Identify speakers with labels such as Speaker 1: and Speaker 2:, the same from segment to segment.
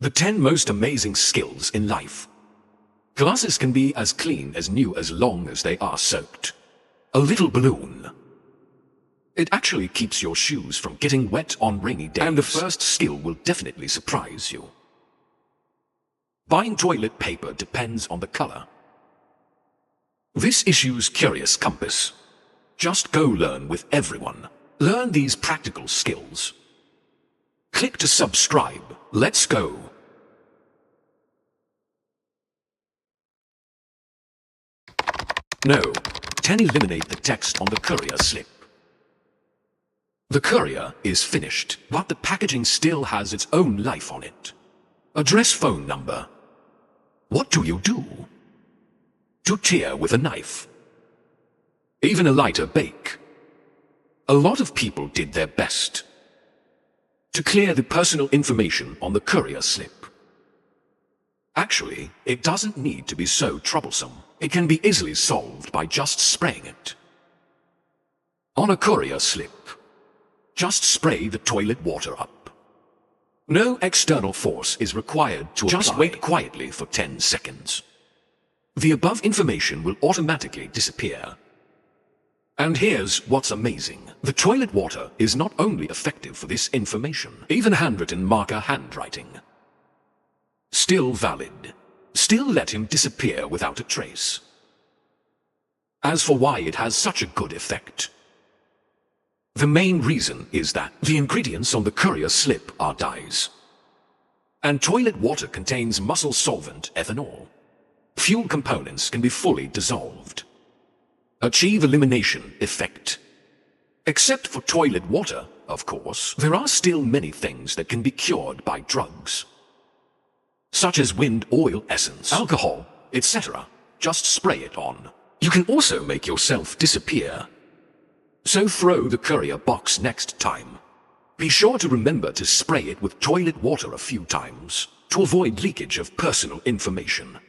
Speaker 1: The 10 most amazing skills in life. Glasses can be as clean as new as long as they are soaked. A little balloon. It actually keeps your shoes from getting wet on rainy days. And the first skill will definitely surprise you. Buying toilet paper depends on the color. This issue's curious compass. Just go learn with everyone. Learn these practical skills. Click to subscribe. Let's go. No. 10. Eliminate the text on the courier slip. The courier is finished, but the packaging still has its own life on it. Address, phone number. What do you do? To tear with a knife. Even a lighter bake. A lot of people did their best to clear the personal information on the courier slip. Actually, it doesn't need to be so troublesome. It can be easily solved by just spraying it. On a courier slip, just spray the toilet water up. No external force is required to apply. Just wait quietly for 10 seconds. The above information will automatically disappear. And here's what's amazing. The toilet water is not only effective for this information, even handwritten marker handwriting. Still valid. Still let him disappear without a trace. As for why it has such a good effect, the main reason is that the ingredients on the courier slip are dyes. And toilet water contains muscle solvent ethanol. Fuel components can be fully dissolved. Achieve elimination effect. Except for toilet water, of course, there are still many things that can be cured by drugs, such as wind oil essence, alcohol, etc. Just spray it on. You can also make yourself disappear. So throw the courier box next time. Be sure to remember to spray it with toilet water a few times to avoid leakage of personal information.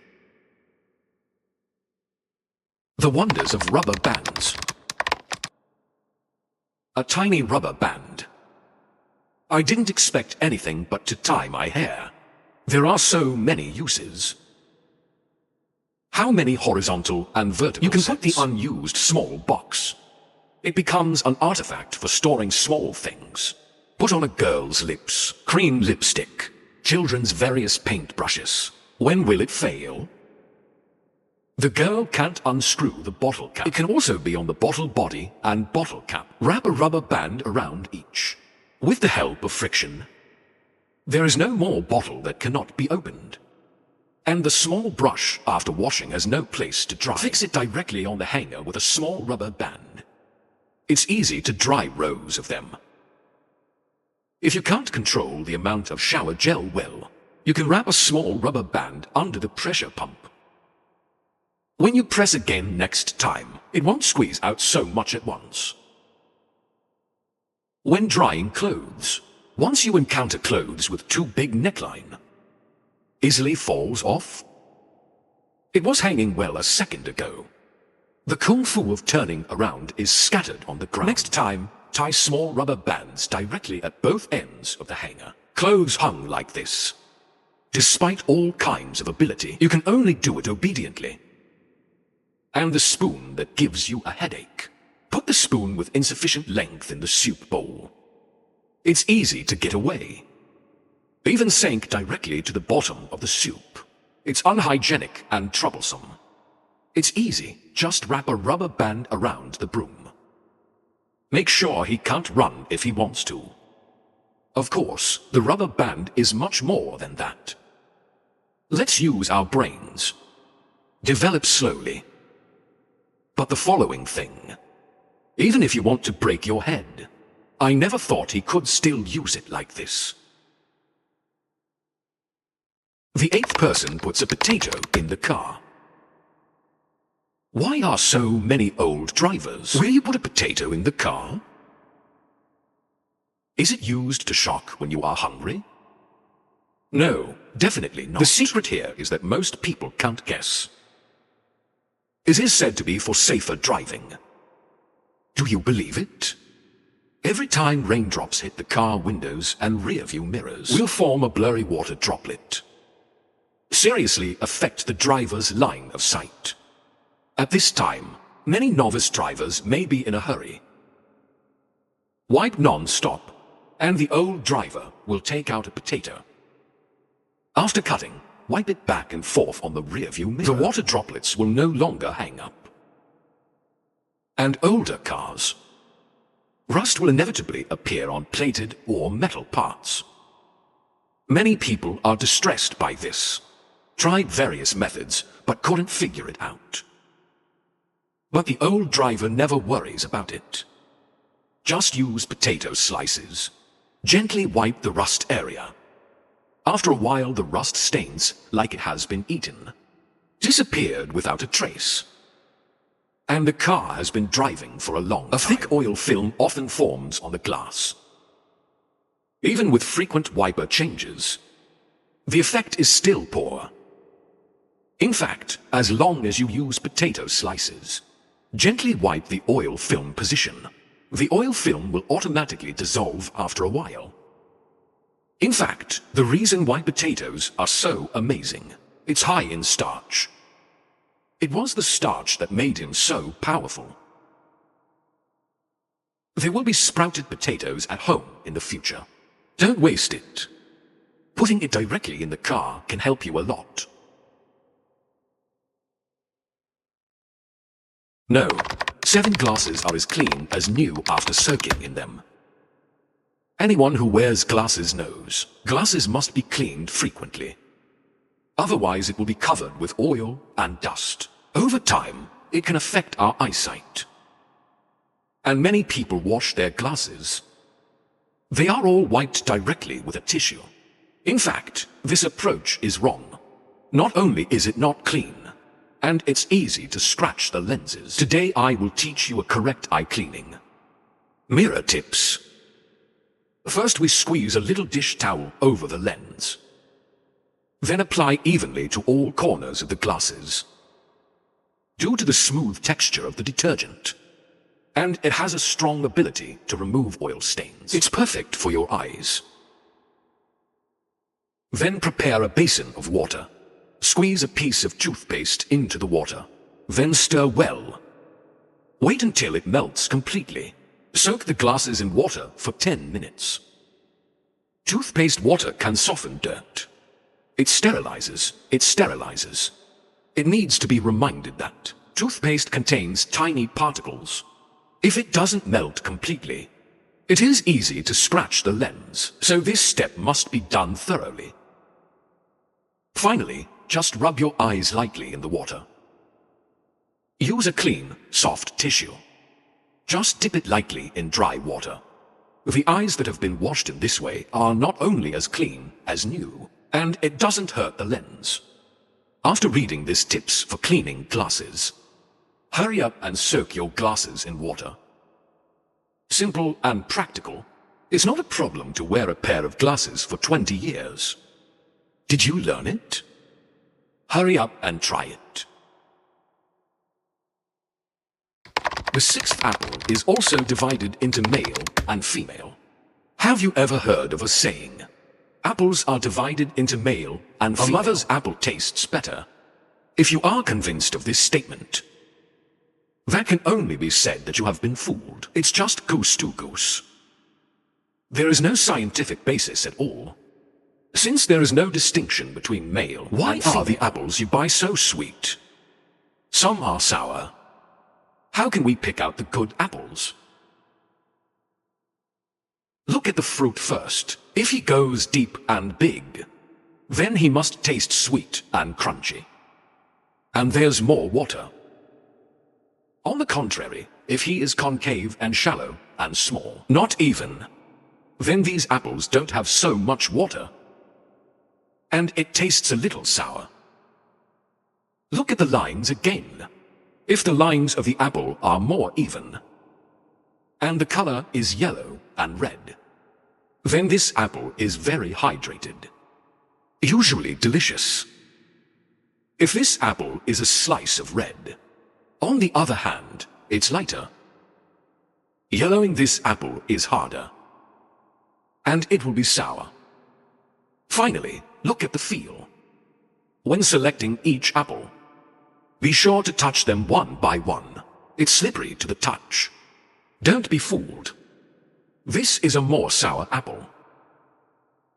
Speaker 1: The wonders of rubber bands. A tiny rubber band. I didn't expect anything but to tie my hair. There are so many uses. How many horizontal and vertical You can put the unused small box. It becomes an artifact for storing small things. Put on a girl's lips, cream lipstick, children's various paint brushes. When will it fail? The girl can't unscrew the bottle cap. It can also be on the bottle body and bottle cap. Wrap a rubber band around each. With the help of friction, there is no more bottle that cannot be opened. And the small brush after washing has no place to dry. Fix it directly on the hanger with a small rubber band. It's easy to dry rows of them. If you can't control the amount of shower gel well, you can wrap a small rubber band under the pressure pump. When you press again next time, it won't squeeze out so much at once. When drying clothes, once you encounter clothes with too big neckline, easily falls off. It was hanging well a second ago. The kung fu of turning around is scattered on the ground. Next time, tie small rubber bands directly at both ends of the hanger. Clothes hung like this. Despite all kinds of ability, you can only do it obediently. And the spoon that gives you a headache. Put the spoon with insufficient length in the soup bowl. It's easy to get away. Even sank directly to the bottom of the soup. It's unhygienic and troublesome. It's easy, just wrap a rubber band around the broom. Make sure he can't run if he wants to. Of course, the rubber band is much more than that. Let's use our brains. Develop slowly. But the following thing, even if you want to break your head, I never thought he could still use it like this. The 8th person puts a potato in the car. Why are so many old drivers? Will you put a potato in the car? Is it used to shock when you are hungry? No, definitely not. The secret here is that most people can't guess. It is said to be for safer driving. Do you believe it? Every time raindrops hit the car windows and rearview mirrors, will form a blurry water droplet. Seriously affect the driver's line of sight. At this time, many novice drivers may be in a hurry. Wipe non-stop, and the old driver will take out a potato. After cutting, wipe it back and forth on the rearview mirror. The water droplets will no longer hang up. And older cars. Rust will inevitably appear on plated or metal parts. Many people are distressed by this. Tried various methods, but couldn't figure it out. But the old driver never worries about it. Just use potato slices. Gently wipe the rust area. After a while, the rust stains, like it has been eaten, disappeared without a trace. And the car has been driving for a long time. A thick oil film often forms on the glass. Even with frequent wiper changes, the effect is still poor. In fact, as long as you use potato slices, gently wipe the oil film position. The oil film will automatically dissolve after a while. In fact, the reason why potatoes are so amazing, it's high in starch. It was the starch that made him so powerful. There will be sprouted potatoes at home in the future. Don't waste it. Putting it directly in the car can help you a lot. No, 7 glasses are as clean as new after soaking in them. Anyone who wears glasses knows, glasses must be cleaned frequently. Otherwise it will be covered with oil and dust. Over time, it can affect our eyesight. And many people wash their glasses. They are all wiped directly with a tissue. In fact, this approach is wrong. Not only is it not clean, and it's easy to scratch the lenses. Today I will teach you a correct eye cleaning. Mirror tips. First we squeeze a little dish towel over the lens. Then apply evenly to all corners of the glasses. Due to the smooth texture of the detergent, and it has a strong ability to remove oil stains, it's perfect for your eyes. Then prepare a basin of water. Squeeze a piece of toothpaste into the water. Then stir well. Wait until it melts completely. Soak the glasses in water for 10 minutes. Toothpaste water can soften dirt. It sterilizes. It needs to be reminded that toothpaste contains tiny particles. If it doesn't melt completely, it is easy to scratch the lens, so this step must be done thoroughly. Finally, just rub your eyes lightly in the water. Use a clean, soft tissue. Just dip it lightly in dry water. The eyes that have been washed in this way are not only as clean as new, and it doesn't hurt the lens. After reading these tips for cleaning glasses, hurry up and soak your glasses in water. Simple and practical. It's not a problem to wear a pair of glasses for 20 years. Did you learn it? Hurry up and try it. The 6th apple is also divided into male and female. Have you ever heard of a saying, apples are divided into male and female? A mother's apple tastes better. If you are convinced of this statement, that can only be said that you have been fooled. It's just goose to goose. There is no scientific basis at all. Since there is no distinction between male, why are the apples you buy so sweet? Some are sour. How can we pick out the good apples? Look at the fruit first. If he goes deep and big, then he must taste sweet and crunchy. And there's more water. On the contrary, if he is concave and shallow and small, not even, then these apples don't have so much water. And it tastes a little sour. Look at the lines again. If the lines of the apple are more even, and the color is yellow and red, then this apple is very hydrated, usually delicious. If this apple is a slice of red, on the other hand, it's lighter. Yellowing this apple is harder, and it will be sour. Finally, look at the feel. When selecting each apple, be sure to touch them one by one. It's slippery to the touch. Don't be fooled. This is a more sour apple.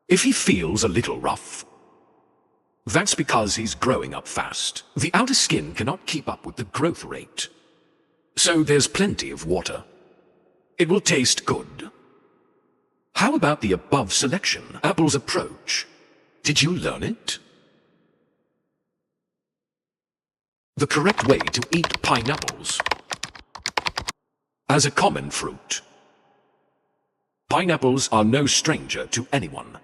Speaker 1: If he feels a little rough, that's because he's growing up fast. The outer skin cannot keep up with the growth rate. So there's plenty of water. It will taste good. How about the above selection? Apple's approach. Did you learn it? The correct way to eat pineapples. As a common fruit, pineapples are no stranger to anyone.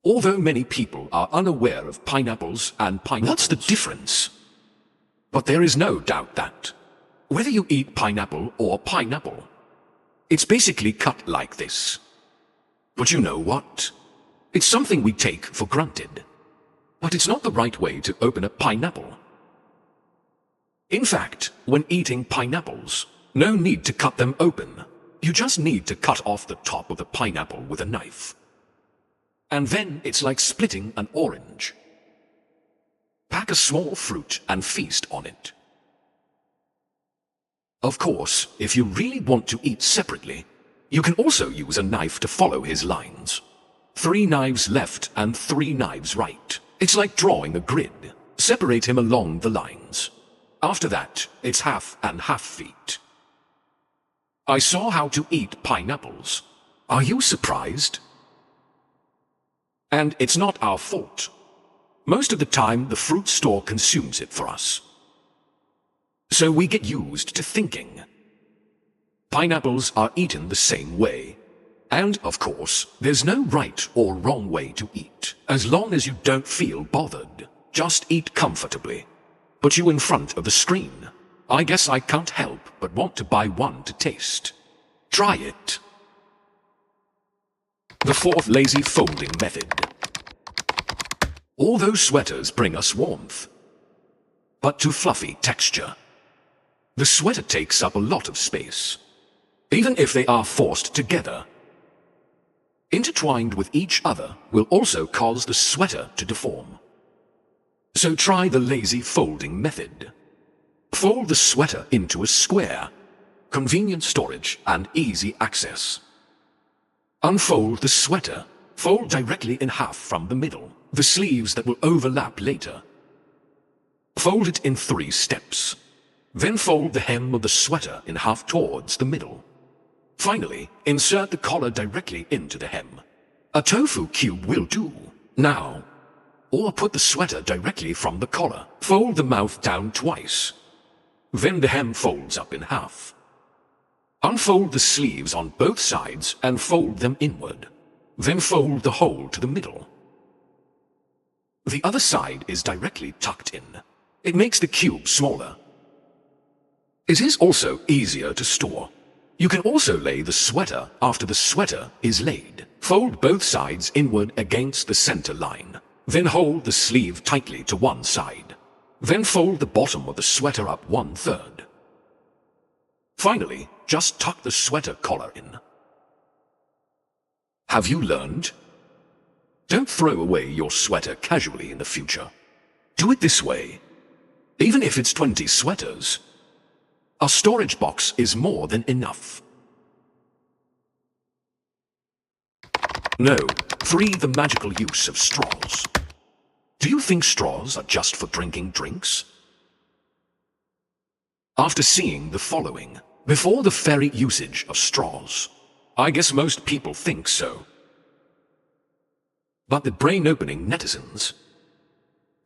Speaker 1: Although many people are unaware of pineapples and what's the difference? But there is no doubt that, whether you eat pineapple or pineapple, it's basically cut like this. But you know what? It's something we take for granted. But it's not the right way to open a pineapple. In fact, when eating pineapples, no need to cut them open. You just need to cut off the top of the pineapple with a knife. And then it's like splitting an orange. Pack a small fruit and feast on it. Of course, if you really want to eat separately, you can also use a knife to follow his lines. 3 knives left and 3 knives right. It's like drawing a grid. Separate him along the lines. After that, it's half and half feet. I saw how to eat pineapples. Are you surprised? And it's not our fault. Most of the time, the fruit store consumes it for us. So we get used to thinking. Pineapples are eaten the same way. And, of course, there's no right or wrong way to eat. As long as you don't feel bothered, just eat comfortably. Put you in front of the screen. I guess I can't help but want to buy one to taste. Try it. The 4th lazy folding method. All those sweaters bring us warmth, but too fluffy texture. The sweater takes up a lot of space, even if they are forced together. Intertwined with each other will also cause the sweater to deform. So try the lazy folding method. Fold the sweater into a square. Convenient storage and easy access. Unfold the sweater. Fold directly in half from the middle. The sleeves that will overlap later. Fold it in 3 steps. Then fold the hem of the sweater in half towards the middle. Finally, insert the collar directly into the hem. A tofu cube will do. Now, or put the sweater directly from the collar. Fold the mouth down twice. Then the hem folds up in half. Unfold the sleeves on both sides and fold them inward. Then fold the whole to the middle. The other side is directly tucked in. It makes the cube smaller. It is also easier to store. You can also lay the sweater after the sweater is laid. Fold both sides inward against the center line. Then hold the sleeve tightly to one side. Then fold the bottom of the sweater up 1/3. Finally, just tuck the sweater collar in. Have you learned? Don't throw away your sweater casually in the future. Do it this way. Even if it's 20 sweaters, a storage box is more than enough. No. 3. The magical use of straws. Do you think straws are just for drinking drinks? After seeing the following, before the fairy usage of straws, I guess most people think so. But the brain-opening netizens.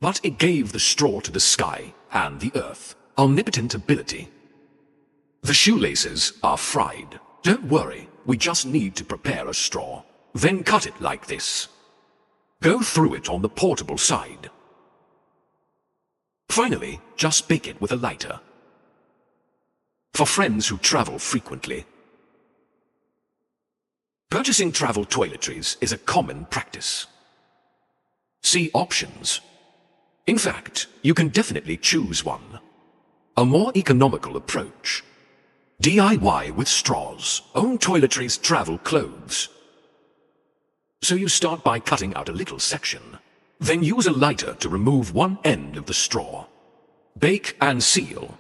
Speaker 1: But it gave the straw to the sky and the earth omnipotent ability. The shoelaces are fried. Don't worry, we just need to prepare a straw. Then cut it like this. Go through it on the portable side. Finally, just bake it with a lighter. For friends who travel frequently. Purchasing travel toiletries is a common practice. See options. In fact, you can definitely choose one. A more economical approach. DIY with straws. Own toiletries travel clothes. So you start by cutting out a little section. Then use a lighter to remove one end of the straw. Bake and seal.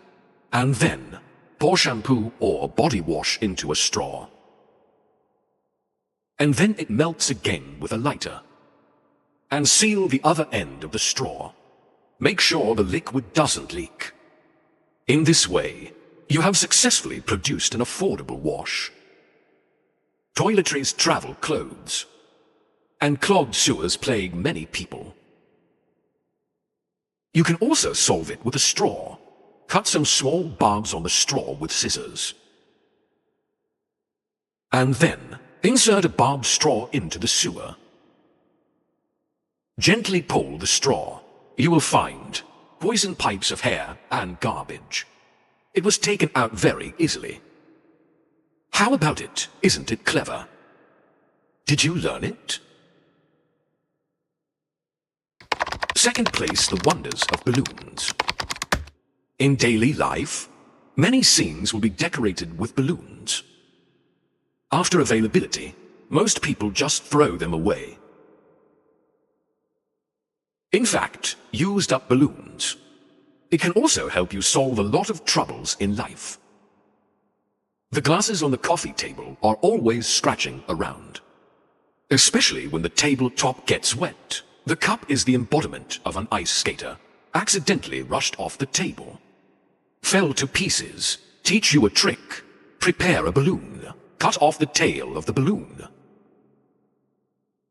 Speaker 1: And then pour shampoo or body wash into a straw. And then it melts again with a lighter. And seal the other end of the straw. Make sure the liquid doesn't leak. In this way, you have successfully produced an affordable wash. Toiletries travel clothes. And clogged sewers plague many people. You can also solve it with a straw. Cut some small barbs on the straw with scissors. And then, insert a barbed straw into the sewer. Gently pull the straw. You will find poison pipes of hair and garbage. It was taken out very easily. How about it? Isn't it clever? Did you learn it? Second place, the wonders of balloons. In daily life, many scenes will be decorated with balloons. After availability, most people just throw them away. In fact, used up balloons. It can also help you solve a lot of troubles in life. The glasses on the coffee table are always scratching around. Especially when the tabletop gets wet. The cup is the embodiment of an ice skater, accidentally rushed off the table. Fell to pieces. Teach you a trick. Prepare a balloon. Cut off the tail of the balloon.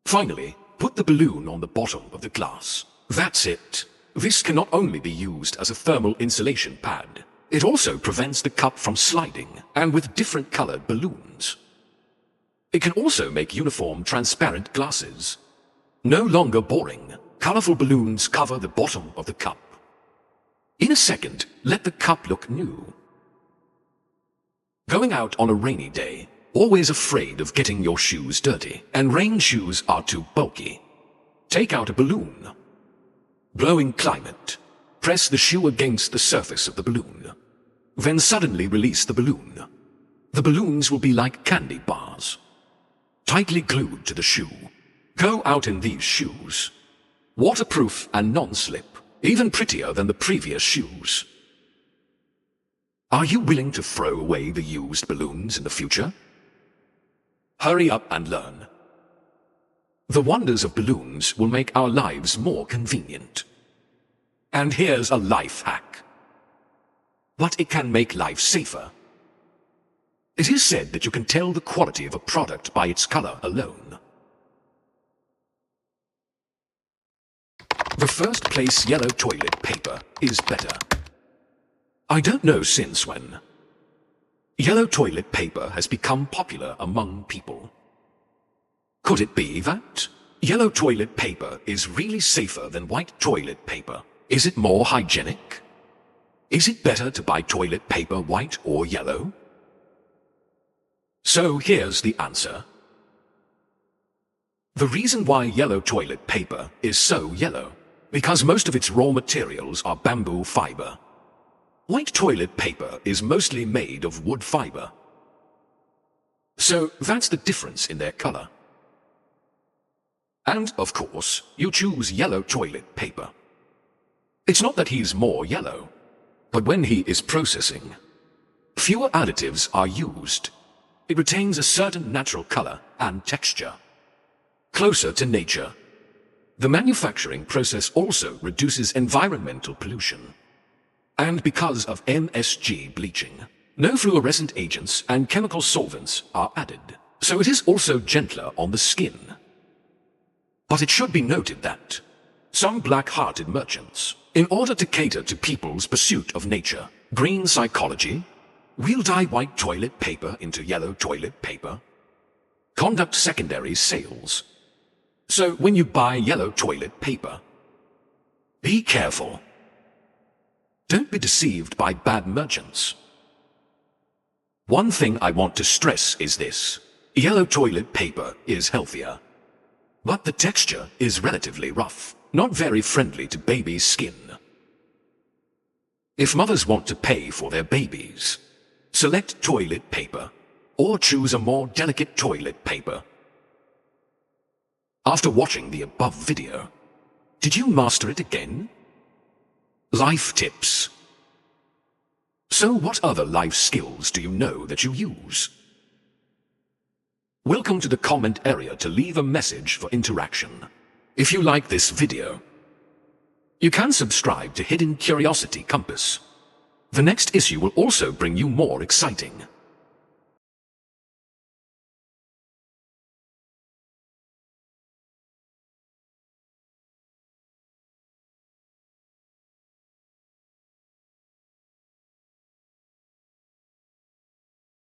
Speaker 1: Finally, put the balloon on the bottom of the glass. That's it. This can not only be used as a thermal insulation pad, it also prevents the cup from sliding, and with different colored balloons. It can also make uniform transparent glasses. No longer boring, colorful balloons cover the bottom of the cup. In a second, let the cup look new. Going out on a rainy day, always afraid of getting your shoes dirty, and rain shoes are too bulky. Take out a balloon. Blowing climate. Press the shoe against the surface of the balloon. Then suddenly release the balloon. The balloons will be like candy bars. Tightly glued to the shoe. Go out in these shoes. Waterproof and non-slip. Even prettier than the previous shoes. Are you willing to throw away the used balloons in the future? Hurry up and learn. The wonders of balloons will make our lives more convenient. And here's a life hack. But it can make life safer. It is said that you can tell the quality of a product by its color alone. The first place yellow toilet paper is better. I don't know since when. Yellow toilet paper has become popular among people. Could it be that yellow toilet paper is really safer than white toilet paper? Is it more hygienic? Is it better to buy toilet paper white or yellow? So here's the answer. The reason why yellow toilet paper is so yellow, because most of its raw materials are bamboo fiber. White toilet paper is mostly made of wood fiber. So that's the difference in their color. And, of course, you choose yellow toilet paper. It's not that he's more yellow, but when he is processing, fewer additives are used. It retains a certain natural color and texture. Closer to nature. The manufacturing process also reduces environmental pollution. And because of MSG bleaching, no fluorescent agents and chemical solvents are added, so it is also gentler on the skin. But it should be noted that some black-hearted merchants, in order to cater to people's pursuit of nature, green psychology, will dye white toilet paper into yellow toilet paper, conduct secondary sales. So when you buy yellow toilet paper, be careful. Don't be deceived by bad merchants. One thing I want to stress is this. Yellow toilet paper is healthier. But the texture is relatively rough, not very friendly to baby's skin. If mothers want to pay for their babies, Select toilet paper, or choose a more delicate toilet paper. After watching the above video, did you master it again? Life tips. So what other life skills do you know that you use? Welcome to the comment area to leave a message for interaction. If you like this video, you can subscribe to Hidden Curiosity Compass. The next issue will also bring you more exciting